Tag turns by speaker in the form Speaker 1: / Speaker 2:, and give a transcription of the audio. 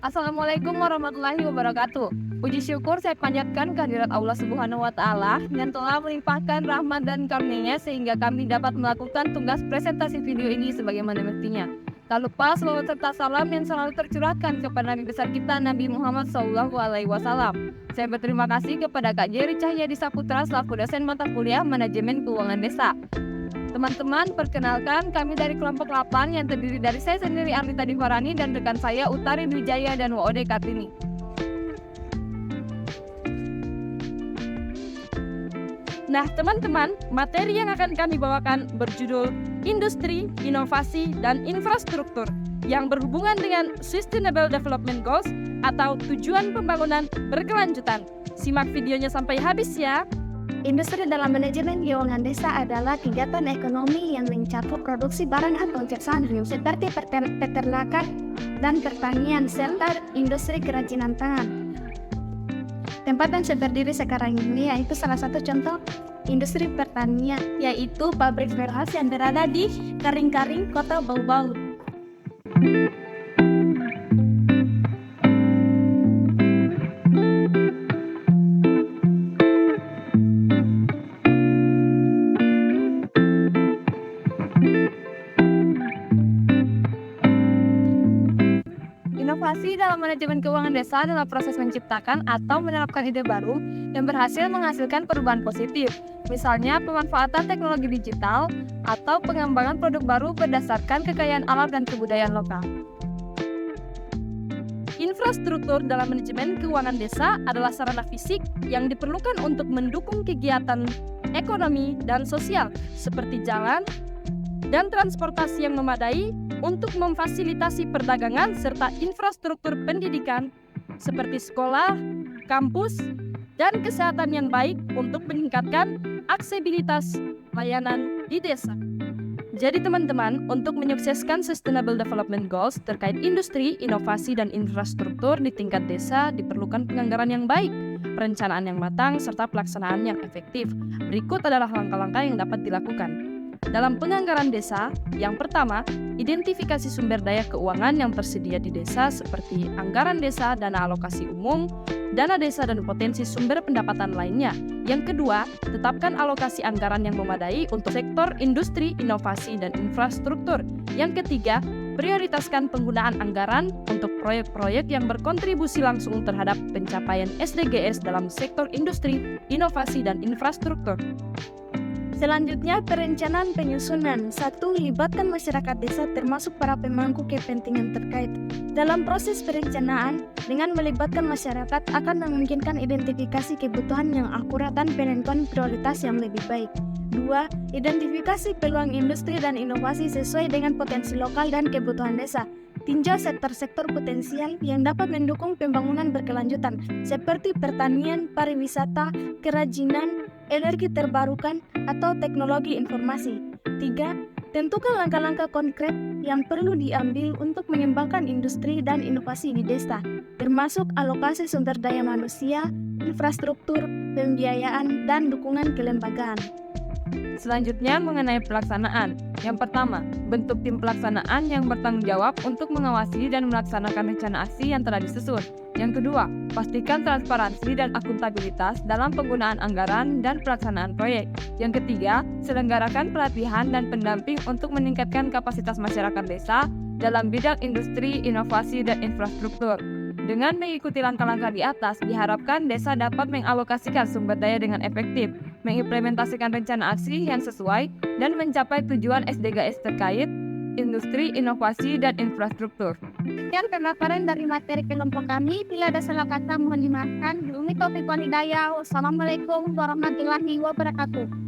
Speaker 1: Assalamualaikum warahmatullahi wabarakatuh. Puji syukur saya panjatkan kehadirat Allah Subhanahu wa Ta'ala yang telah melimpahkan rahmat dan karunia-Nya sehingga kami dapat melakukan tugas presentasi video ini sebagaimana mestinya. Tak lupa selawat serta salam yang selalu tercurahkan kepada Nabi besar kita Nabi Muhammad SAW. Saya berterima kasih kepada Kak Jerry Cahyadi Saputra selaku dosen mata kuliah Manajemen Keuangan Desa. Teman-teman, perkenalkan kami dari kelompok 8 yang terdiri dari saya sendiri Arlita Divarani dan rekan saya Utari Wijaya dan WOD Kartini. Nah, teman-teman, materi yang akan kami bawakan berjudul Industri, Inovasi, dan Infrastruktur yang berhubungan dengan Sustainable Development Goals atau tujuan pembangunan berkelanjutan. Simak videonya sampai habis ya.
Speaker 2: Industri dalam manajemen keuangan desa adalah kegiatan ekonomi yang mencakup produksi barang atau jasa seperti peternakan dan pertanian serta industri kerajinan tangan. Tempat yang terdiri sekarang ini yaitu salah satu contoh industri pertanian, yaitu pabrik beras yang berada di Karing-Karing, Kota Bau-Bau.
Speaker 1: Inovasi dalam manajemen keuangan desa adalah proses menciptakan atau menerapkan ide baru yang berhasil menghasilkan perubahan positif, misalnya pemanfaatan teknologi digital atau pengembangan produk baru berdasarkan kekayaan alam dan kebudayaan lokal. Infrastruktur dalam manajemen keuangan desa adalah sarana fisik yang diperlukan untuk mendukung kegiatan ekonomi dan sosial seperti jalan dan transportasi yang memadai untuk memfasilitasi perdagangan serta infrastruktur pendidikan seperti sekolah, kampus, dan kesehatan yang baik untuk meningkatkan aksesibilitas layanan di desa. Jadi teman-teman, untuk menyukseskan Sustainable Development Goals terkait industri, inovasi, dan infrastruktur di tingkat desa diperlukan penganggaran yang baik, perencanaan yang matang, serta pelaksanaan yang efektif. Berikut adalah langkah-langkah yang dapat dilakukan. Dalam penganggaran desa, yang pertama, identifikasi sumber daya keuangan yang tersedia di desa seperti anggaran desa, dana alokasi umum, dana desa, dan potensi sumber pendapatan lainnya. Yang kedua, tetapkan alokasi anggaran yang memadai untuk sektor industri, inovasi, dan infrastruktur. Yang ketiga, prioritaskan penggunaan anggaran untuk proyek-proyek yang berkontribusi langsung terhadap pencapaian SDGs dalam sektor industri, inovasi, dan infrastruktur.
Speaker 2: Selanjutnya, perencanaan penyusunan. 1. Libatkan masyarakat desa termasuk para pemangku kepentingan terkait. Dalam proses perencanaan, dengan melibatkan masyarakat akan memungkinkan identifikasi kebutuhan yang akurat dan penentuan prioritas yang lebih baik. 2. Identifikasi peluang industri dan inovasi sesuai dengan potensi lokal dan kebutuhan desa. Tinjau sektor-sektor potensial yang dapat mendukung pembangunan berkelanjutan, seperti pertanian, pariwisata, kerajinan, energi terbarukan, atau teknologi informasi. 3. Tentukan langkah-langkah konkret yang perlu diambil untuk mengembangkan industri dan inovasi di desa, termasuk alokasi sumber daya manusia, infrastruktur, pembiayaan, dan dukungan kelembagaan.
Speaker 1: Selanjutnya mengenai pelaksanaan. Yang pertama, bentuk tim pelaksanaan yang bertanggung jawab untuk mengawasi dan melaksanakan rencana aksi yang telah disusun. Yang kedua, pastikan transparansi dan akuntabilitas dalam penggunaan anggaran dan pelaksanaan proyek. Yang ketiga, selenggarakan pelatihan dan pendamping untuk meningkatkan kapasitas masyarakat desa dalam bidang industri, inovasi, dan infrastruktur. Dengan mengikuti langkah-langkah di atas, diharapkan desa dapat mengalokasikan sumber daya dengan efektif, mengimplementasikan rencana aksi yang sesuai, dan mencapai tujuan SDGs terkait industri, inovasi, dan infrastruktur.
Speaker 2: Sekian pemaparan dari materi kelompok kami. Bila ada salah kata mohon dimaafkan. Wassalamualaikum warahmatullahi wabarakatuh.